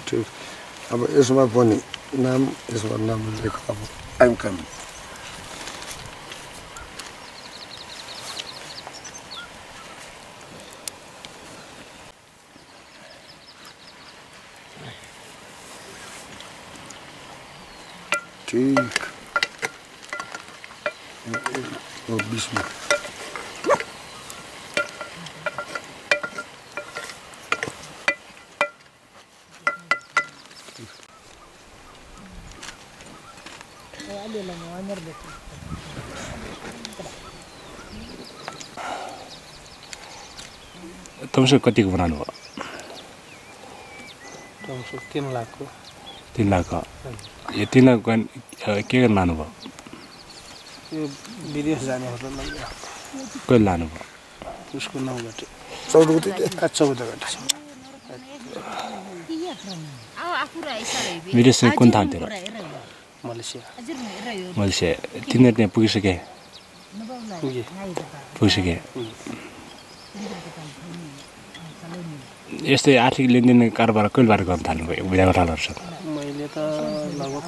ठिक अब यसमा पनि नाम यसमा नाम लेख अब आइम कमिङ ठीक ओ बिस्म तुमसे कतिको बनाउनु भयो? 3 लाख को 3 लाख यो 3 लाख के गर्न लानु भयो? यो विदेश जाने हो त कहिले लानु भयो? उसको नाउँबाट 14 गते विदेश चाहिँ कुन ठाउँतिर? मलेसिया तिनीहरू त्यहाँ पुगिसके? पुगिसके यस्तै आर्थिक लेनदेन कारोबार कहिलेबाट गर्न थाल्नुभयो बिदागोठालाहरूसँग? मैले त लगभग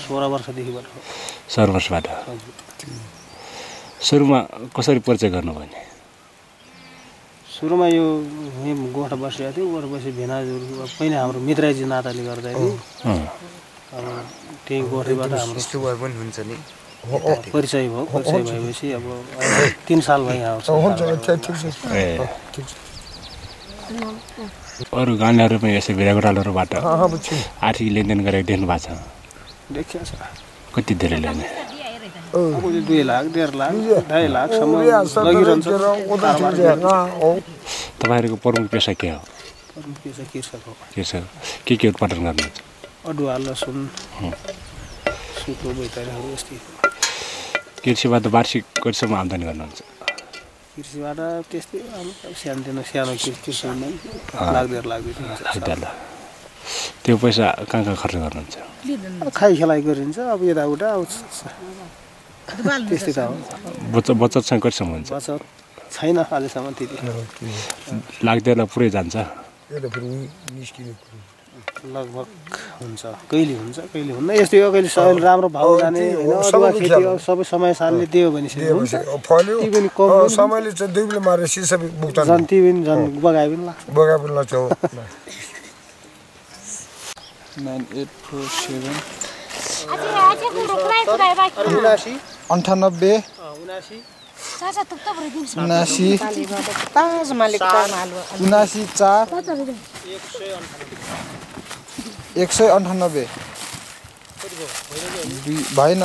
16 वर्षदेखिबाट 16 वर्षबाट। सुरुमा कसरी परिचय गर्नुभयो नि? सुरुमा यो गोठ बसेको थियो गोठ बसे भेनाजहरू पहिला हाम्रो मित्रजी नाताले गर्दाखेरि अब त्यही गोठबाट हाम्रो स्टुबर पनि हुन्छ नि परिचय भयो। परिचय भएपछि अब 3 साल भयो यहाँ अरू गाउँलेहरू पनि यसै बिदागोठालाहरूबाट आर्थिक लेनदेन गरेर देख्नु भएको छ? देखिया छ। कति धेरै लेने? 2 लाख 1.5 लाख 2.5 लाखसम्म लगिरहन्छ। तपाईँहरूको प्रमुख पेसा के हो? प्रमुख पेसा कृषक हो। कृषक के उत्पादन गर्नुहुन्छ? अदुवा लसुन सुतो बैतडीहरू यस्तै। कृषिबाट वार्षिक कतिसम्म आम्दानी गर्नुहुन्छ? कृषिबाट त्यस्तै सानो कृषिमा लाख 1.5 लाख हुन्छ। त्यो पैसा कहाँ खर्च गर्नुहुन्छ? खाइखेलाइ गरिन्छ अब यताउता त्यस्तै त हो। बचत चाहिँ कतिसम्म हुन्छ? बचत छैन अहिलेसम्म त्यति। लाख 1.5 लाख पुरै जान्छ? लगभग हुन्छ कहिले हुन्छ कहिले हुन्न यस्तै हो। कहिले सबैले राम्रो भाउ जाने होइन अदुवा खेती सबै समय सालले दियो भने फल्यो समयले चाहिँ दुईले मारे सबै भुक्तान जन्ती पनि बगाए पनि लाग्छ। 9847 98 198 भएन